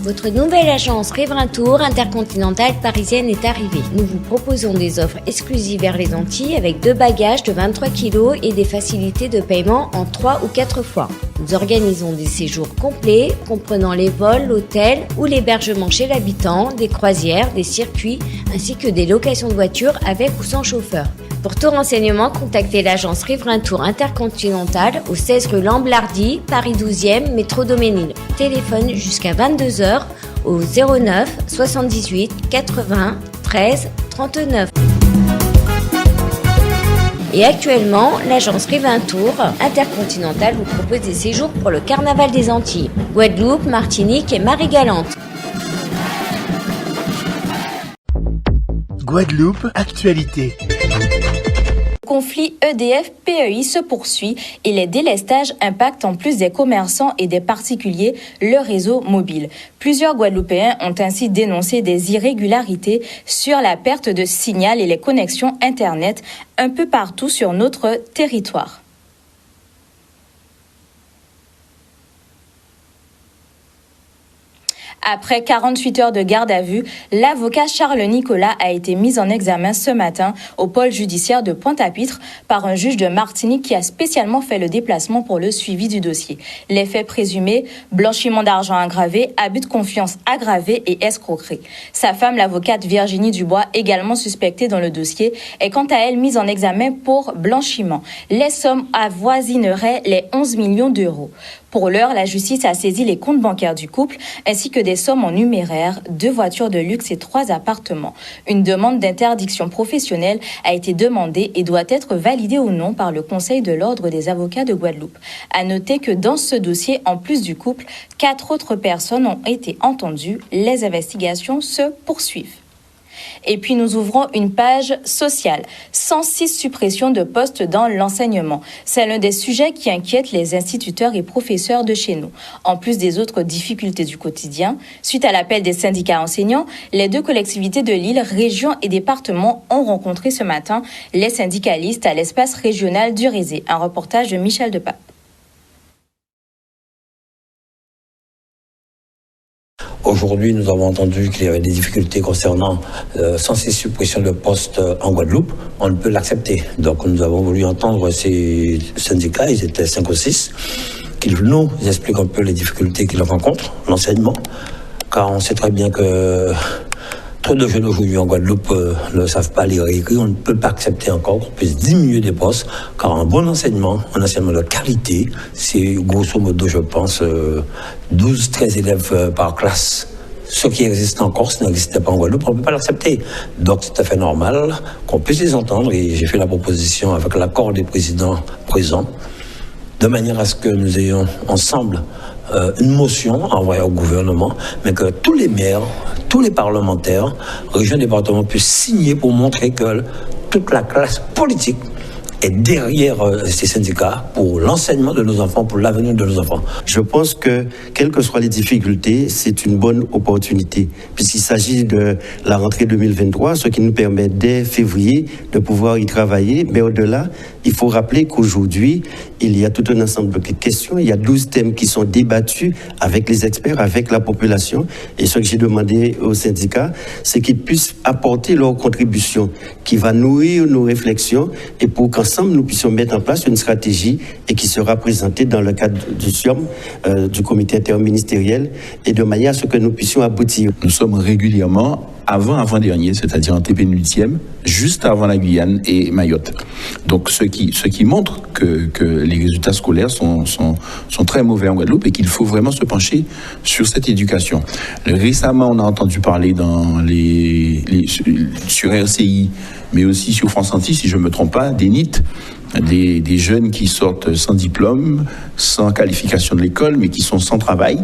Votre nouvelle agence Riverain Tour intercontinentale parisienne est arrivée. Nous vous proposons des offres exclusives vers les Antilles avec 2 bagages de 23 kg et des facilités de paiement en 3 ou 4 fois. Nous organisons des séjours complets comprenant les vols, l'hôtel ou l'hébergement chez l'habitant, des croisières, des circuits ainsi que des locations de voitures avec ou sans chauffeur. Pour tout renseignement, contactez l'agence Riverain Tour Intercontinental au 16 rue Lamblardy, Paris 12e, métro Doménil. Téléphone jusqu'à 22h au 09 78 80 13 39. Et actuellement, l'agence Riverain Tour Intercontinental vous propose des séjours pour le Carnaval des Antilles, Guadeloupe, Martinique et Marie-Galante. Guadeloupe, actualité. Le conflit EDF-PEI se poursuit et les délestages impactent en plus des commerçants et des particuliers le réseau mobile. Plusieurs Guadeloupéens ont ainsi dénoncé des irrégularités sur la perte de signal et les connexions Internet un peu partout sur notre territoire. Après 48 heures de garde à vue, l'avocat Charles Nicolas a été mis en examen ce matin au pôle judiciaire de Pointe-à-Pitre par un juge de Martinique qui a spécialement fait le déplacement pour le suivi du dossier. Les faits présumés, blanchiment d'argent aggravé, abus de confiance aggravé et escroquerie. Sa femme, l'avocate Virginie Dubois, également suspectée dans le dossier, est quant à elle mise en examen pour blanchiment. Les sommes avoisineraient les 11 millions d'euros. Pour l'heure, la justice a saisi les comptes bancaires du couple ainsi que des sommes en numéraire, 2 voitures de luxe et 3 appartements. Une demande d'interdiction professionnelle a été demandée et doit être validée ou non par le Conseil de l'Ordre des avocats de Guadeloupe. À noter que dans ce dossier, en plus du couple, 4 autres personnes ont été entendues. Les investigations se poursuivent. Et puis nous ouvrons une page sociale. 106 suppressions de postes dans l'enseignement. C'est l'un des sujets qui inquiète les instituteurs et professeurs de chez nous. En plus des autres difficultés du quotidien, suite à l'appel des syndicats enseignants, les 2 collectivités de l'île, région et département ont rencontré ce matin les syndicalistes à l'espace régional du Rézé. Un reportage de Michel Depape. Aujourd'hui, nous avons entendu qu'il y avait des difficultés concernant 106 suppressions de postes en Guadeloupe. On ne peut l'accepter. Donc, nous avons voulu entendre ces syndicats, ils étaient 5 ou 6, qu'ils nous expliquent un peu les difficultés qu'ils rencontrent, l'enseignement. Car on sait très bien que trop de jeunes aujourd'hui en Guadeloupe ne savent pas lire et écrire. On ne peut pas accepter encore qu'on puisse diminuer des postes, car un bon enseignement, un enseignement de qualité, c'est grosso modo, je pense, 12-13 élèves par classe. Ce qui existe encore, ce n'existait pas en Guadeloupe, on ne peut pas l'accepter. Donc c'est tout à fait normal qu'on puisse les entendre, et j'ai fait la proposition avec l'accord des présidents présents, de manière à ce que nous ayons ensemble une motion envoyée au gouvernement, mais que tous les maires, tous les parlementaires, régions et départements puissent signer pour montrer que toute la classe politique est derrière ces syndicats pour l'enseignement de nos enfants, pour l'avenir de nos enfants. Je pense que, quelles que soient les difficultés, c'est une bonne opportunité, puisqu'il s'agit de la rentrée 2023, ce qui nous permet dès février de pouvoir y travailler. Mais au-delà, il faut rappeler qu'aujourd'hui, il y a tout un ensemble de questions. Il y a 12 thèmes qui sont débattus avec les experts, avec la population. Et ce que j'ai demandé aux syndicats, c'est qu'ils puissent apporter leur contribution qui va nourrir nos réflexions et pour qu'ensemble nous puissions mettre en place une stratégie et qui sera présentée dans le cadre du SIOM, du comité interministériel, et de manière à ce que nous puissions aboutir. Nous sommes régulièrement avant-dernier, c'est-à-dire en TP8e, juste avant la Guyane et Mayotte. Donc ce qui montre que les résultats scolaires sont très mauvais en Guadeloupe et qu'il faut vraiment se pencher sur cette éducation. Récemment, on a entendu parler sur RCI, mais aussi sur France Antilles, si je ne me trompe pas, des NIT, des jeunes qui sortent sans diplôme, sans qualification de l'école, mais qui sont sans travail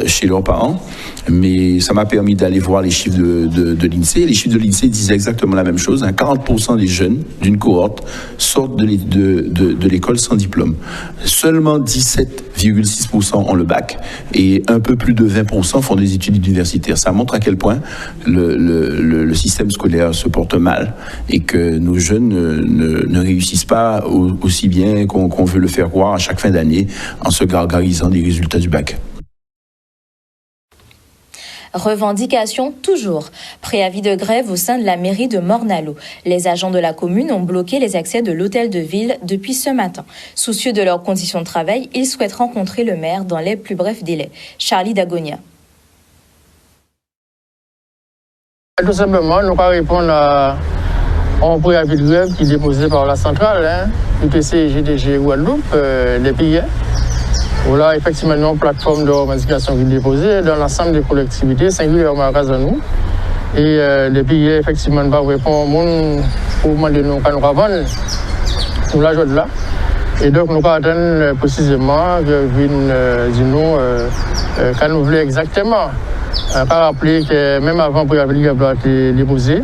chez leurs parents. Mais ça m'a permis d'aller voir les chiffres de l'INSEE. Les chiffres de l'INSEE disaient exactement la même chose. 40% des jeunes d'une cohorte sortent de l'école sans diplôme. Seulement 17,6% ont le bac et un peu plus de 20% font des études universitaires. Ça montre à quel point le système scolaire se porte mal et que nos jeunes ne réussissent pas aussi bien qu'on veut le faire croire à chaque fin d'année en se gargarisant des résultats du bac. Revendication toujours. Préavis de grève au sein de la mairie de Morne-à-l'Eau. Les agents de la commune ont bloqué les accès de l'hôtel de ville depuis ce matin. Soucieux de leurs conditions de travail, ils souhaitent rencontrer le maire dans les plus brefs délais. Charlie Dagonia. Tout simplement, nous allons répondre à un préavis de grève qui est déposé par la centrale, UPC, GDG, Guadeloupe, des pays. Voilà, effectivement, une plateforme de revendication qui est déposée dans l'ensemble des collectivités, singulièrement à nous. Et les pays, effectivement, ne vont pas répondre au monde pour demander nous quand nous revendons pour la joie de là. Et donc, nous attendons précisément que nous quand nous voulons exactement. Pas rappeler que même avant le préavis de grève a été déposé,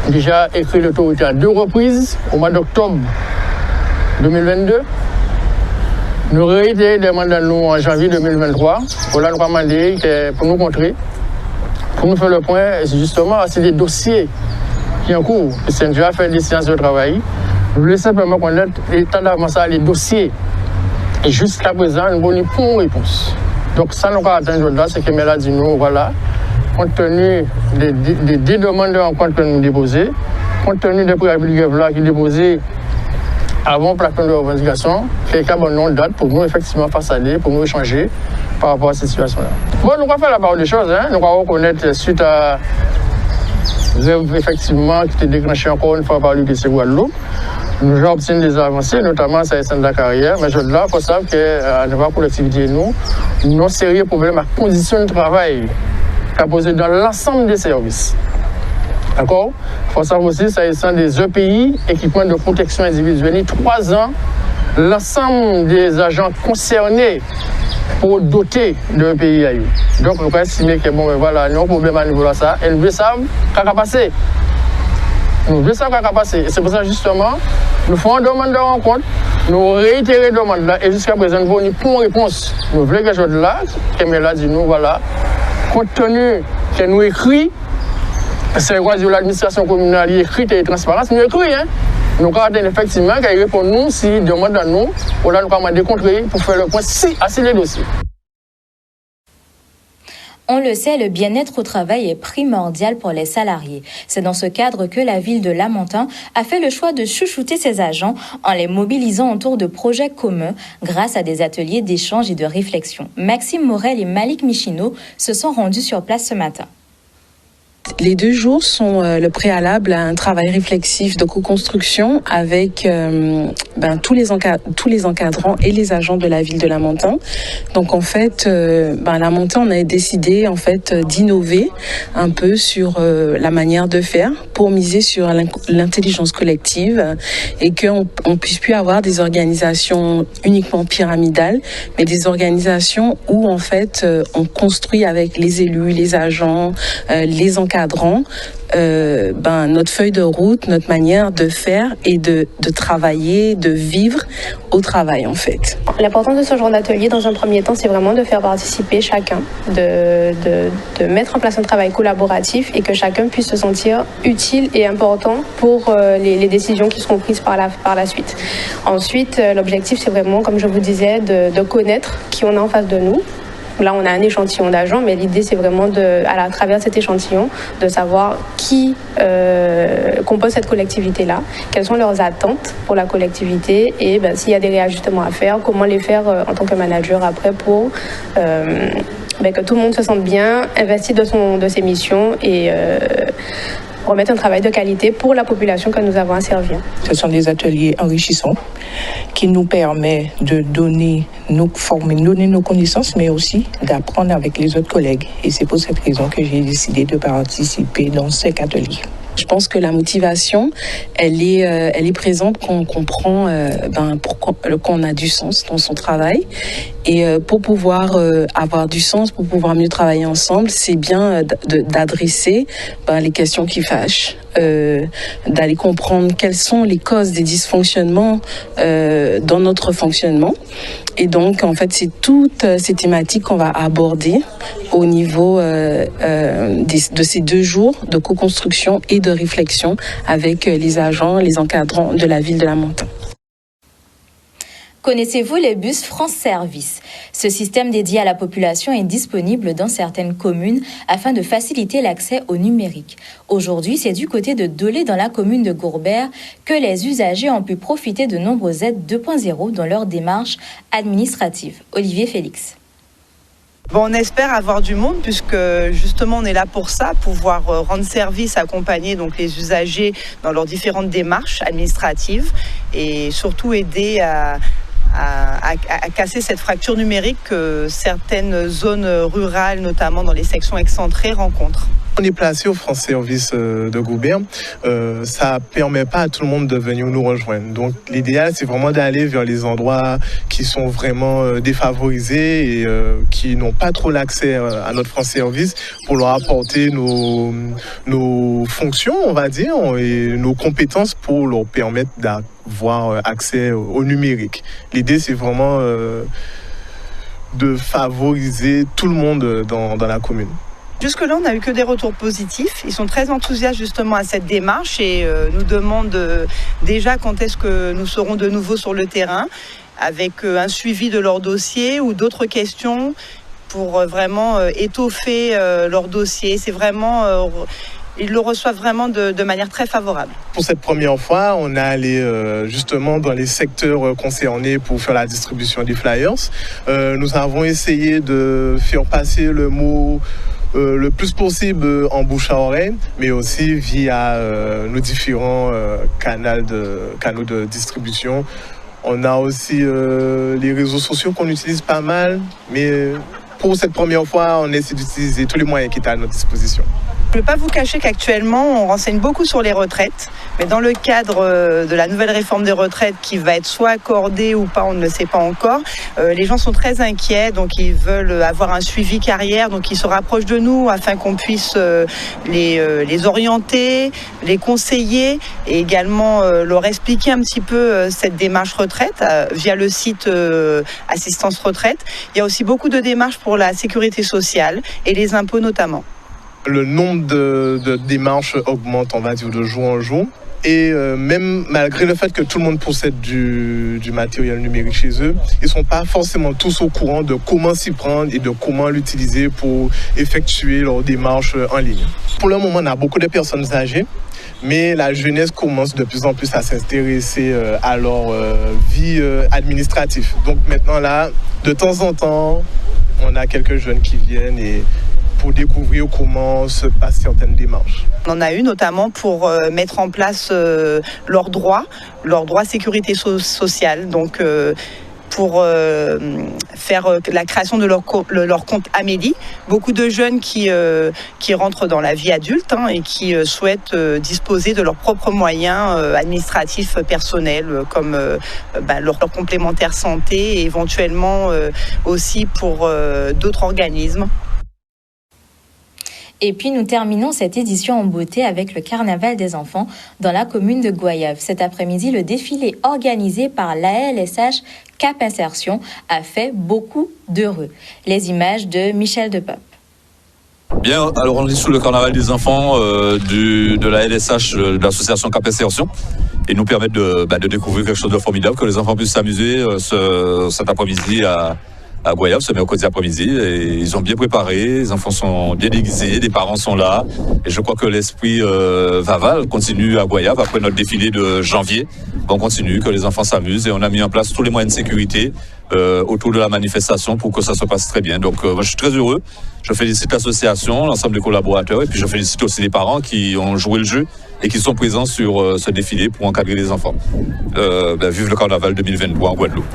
déjà écrit l'autorité à 2 reprises au mois d'octobre 2022. Nous réitérons des mandats en janvier 2023. Voilà, nous avons demandé pour nous montrer, pour nous faire le point, justement, c'est des dossiers qui sont en cours. C'est déjà fait des séances de travail. Nous voulons simplement connaître l'état d'avancée des dossiers. Et jusqu'à présent, nous avons une réponse. Donc, ça, nous avons atteint aujourd'hui, c'est que Mela dit nous, voilà, compte tenu des demandes de rencontre que nous déposées, compte tenu des préavis de grève là qui déposés avant la plateforme de revendication, quelqu'un a une date pour nous effectivement face à aller, pour nous échanger par rapport à cette situation-là. Bon, nous allons faire la part des choses, nous allons reconnaître suite à grève effectivement qui était déclenchée encore une fois par l'UPC Guadeloupe. Nous avons obtenu des avancées, notamment sur les centres de la carrière, mais là, il faut savoir que dans la collectivité, nous avons sérieux problème à conditions de travail qu'a posé dans l'ensemble des services. D'accord? Il faut savoir aussi, s'agissant des EPI, équipements de protection individuelle, 3 ans, l'ensemble des agents concernés pour doter de EPI. Donc, nous avons estimé que bon, voilà, nous avons un problème à niveau de ça, et nous voulons savoir ce qui a passé. Nous voulons savoir ce qui a passé. Et c'est pour ça, justement, nous faisons une demande de rencontre, nous réitérons la demande là, et jusqu'à présent, nous avons une réponse. Nous voulons quelque chose là, que Mela dit nous, voilà, compte tenu que nous écrit, c'est quoi l'administration communale écrite et transparence, nous écrit, hein. Nous avons effectivement qu'elle répond nous, si demande à nous, voilà, nous avons décontré pour faire le point si assez les dossiers. On le sait, le bien-être au travail est primordial pour les salariés. C'est dans ce cadre que la ville de Lamentin a fait le choix de chouchouter ses agents en les mobilisant autour de projets communs grâce à des ateliers d'échange et de réflexion. Maxime Morel et Malik Michino se sont rendus sur place ce matin. Les 2 jours sont le préalable à un travail réflexif de co-construction avec tous les encadrants et les agents de la ville de Lamentin. Donc en fait, Lamentin, on a décidé en fait d'innover un peu sur la manière de faire pour miser sur l'intelligence collective et qu'on puisse plus avoir des organisations uniquement pyramidales, mais des organisations où en fait on construit avec les élus, les agents, les encadrants, notre feuille de route, notre manière de faire et de travailler, de vivre au travail en fait. L'importance de ce genre d'atelier dans un premier temps, c'est vraiment de faire participer chacun, de mettre en place un travail collaboratif et que chacun puisse se sentir utile et important pour les décisions qui seront prises par la suite. Ensuite, l'objectif, c'est vraiment, comme je vous disais, de connaître qui on a en face de nous. Là, on a un échantillon d'agents, mais l'idée, c'est vraiment, à travers cet échantillon, de savoir qui compose cette collectivité-là, quelles sont leurs attentes pour la collectivité et s'il y a des réajustements à faire, comment les faire en tant que manager après pour que tout le monde se sente bien, investi de ses missions et remettre un travail de qualité pour la population que nous avons à servir. Ce sont des ateliers enrichissants qui nous permettent de donner nos connaissances, mais aussi d'apprendre avec les autres collègues. Et c'est pour cette raison que j'ai décidé de participer dans ces ateliers. Je pense que la motivation, elle est présente quand on comprend qu'on a du sens dans son travail. Et pour pouvoir avoir du sens, pour pouvoir mieux travailler ensemble, c'est bien d'adresser les questions qui fâchent, d'aller comprendre quelles sont les causes des dysfonctionnements dans notre fonctionnement. Et donc, en fait, c'est toutes ces thématiques qu'on va aborder au niveau de ces 2 jours de co-construction et de réflexion avec les agents, les encadrants de la ville de Lamentin. Connaissez-vous les bus France Service? Ce système dédié à la population est disponible dans certaines communes afin de faciliter l'accès au numérique. Aujourd'hui, c'est du côté de Dolé, dans la commune de Gourbert, que les usagers ont pu profiter de nombreuses aides 2.0 dans leur démarche administrative. Olivier Félix. Bon, on espère avoir du monde puisque justement on est là pour ça, pouvoir rendre service, accompagner donc les usagers dans leurs différentes démarches administratives et surtout aider à casser cette fracture numérique que certaines zones rurales, notamment dans les sections excentrées, rencontrent. On est placé au France Service de Gourbert. Ça permet pas à tout le monde de venir nous rejoindre. Donc l'idéal, c'est vraiment d'aller vers les endroits qui sont vraiment défavorisés et qui n'ont pas trop l'accès à notre France Service pour leur apporter nos fonctions, on va dire, et nos compétences pour leur permettre d'avoir accès au numérique. L'idée, c'est vraiment de favoriser tout le monde dans la commune. Jusque-là, on n'a eu que des retours positifs. Ils sont très enthousiastes justement à cette démarche et nous demandent déjà quand est-ce que nous serons de nouveau sur le terrain avec un suivi de leur dossier ou d'autres questions pour vraiment étoffer leur dossier. C'est vraiment... Ils le reçoivent vraiment de manière très favorable. Pour cette première fois, on est allé justement dans les secteurs concernés pour faire la distribution des flyers. Nous avons essayé de faire passer le mot le plus possible en bouche à oreille, mais aussi via nos différents canaux de distribution. On a aussi les réseaux sociaux qu'on utilise pas mal, mais pour cette première fois, on essaie d'utiliser tous les moyens qui étaient à notre disposition. Je ne vais pas vous cacher qu'actuellement, on renseigne beaucoup sur les retraites, mais dans le cadre de la nouvelle réforme des retraites qui va être soit accordée ou pas, on ne le sait pas encore, les gens sont très inquiets, donc ils veulent avoir un suivi carrière, donc ils se rapprochent de nous afin qu'on puisse les orienter, les conseiller et également leur expliquer un petit peu cette démarche retraite via le site Assistance Retraite. Il y a aussi beaucoup de démarches pour la sécurité sociale et les impôts notamment. Le nombre de démarches augmente, on va dire, de jour en jour. Et même malgré le fait que tout le monde possède du matériel numérique chez eux, ils ne sont pas forcément tous au courant de comment s'y prendre et de comment l'utiliser pour effectuer leurs démarches en ligne. Pour le moment, on a beaucoup de personnes âgées, mais la jeunesse commence de plus en plus à s'intéresser à leur vie administrative. Donc maintenant, là, de temps en temps, on a quelques jeunes qui viennent et pour découvrir comment se passent certaines démarches. On en a eu notamment pour mettre en place leurs droits sécurité sociale, donc pour faire la création de leur compte Amélie. Beaucoup de jeunes qui rentrent dans la vie adulte et qui souhaitent disposer de leurs propres moyens administratifs personnels comme leur complémentaire santé et éventuellement aussi pour d'autres organismes. Et puis nous terminons cette édition en beauté avec le Carnaval des enfants dans la commune de Goyave. Cet après-midi, le défilé organisé par l'ALSH Cap Insertion a fait beaucoup d'heureux. Les images de Michel Depape. Bien, alors on est sous le Carnaval des enfants de la LSH, de l'association Cap Insertion, et nous permettre de découvrir quelque chose de formidable, que les enfants puissent s'amuser cet après-midi à Goyave, ce mercredi après-midi, et ils ont bien préparé, les enfants sont bien déguisés, les parents sont là, et je crois que l'esprit Vaval continue à Goyave après notre défilé de janvier. On continue, que les enfants s'amusent, et on a mis en place tous les moyens de sécurité autour de la manifestation pour que ça se passe très bien. Donc moi, je suis très heureux, je félicite l'association, l'ensemble des collaborateurs, et puis je félicite aussi les parents qui ont joué le jeu et qui sont présents sur ce défilé pour encadrer les enfants. Vive le Carnaval 2023 en Guadeloupe.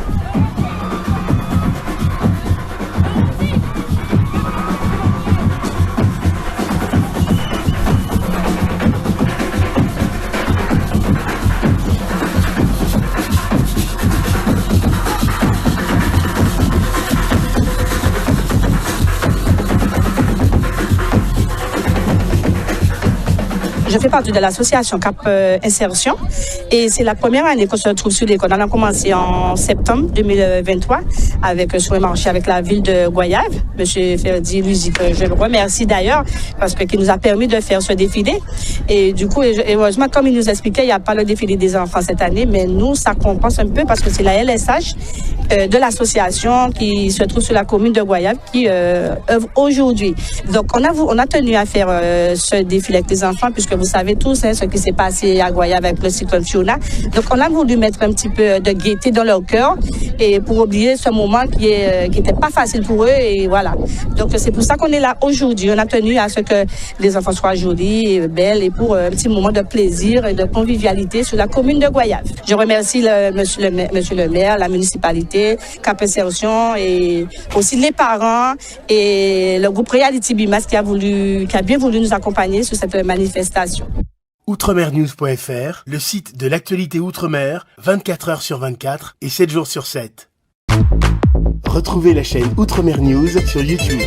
Je fais partie de l'association Cap Insertion et c'est la première année qu'on se retrouve sur l'école. On a commencé en septembre 2023 sur un marché avec la ville de Goyave. Monsieur Ferdi Luzi, que je le remercie d'ailleurs parce qu'il nous a permis de faire ce défilé. Et du coup, heureusement, comme il nous expliquait, il n'y a pas le défilé des enfants cette année, mais nous, ça compense un peu parce que c'est la LSH de l'association qui se trouve sur la commune de Goyave qui œuvre aujourd'hui. Donc, on a tenu à faire ce défilé avec les enfants puisque vous savez tous ce qui s'est passé à Goyave avec le cyclone Fiona. Donc, on a voulu mettre un petit peu de gaieté dans leur cœur et pour oublier ce moment qui était pas facile pour eux et voilà. Donc, c'est pour ça qu'on est là aujourd'hui. On a tenu à ce que les enfants soient jolis et belles et pour un petit moment de plaisir et de convivialité sur la commune de Goyave. Je remercie monsieur le maire, la municipalité, Cap Insertion et aussi les parents et le groupe Reality Bimas qui a bien voulu nous accompagner sur cette manifestation. Outremernews.fr, le site de l'actualité Outre-mer, 24 heures sur 24 et 7 jours sur 7. Retrouvez la chaîne Outremer News sur YouTube.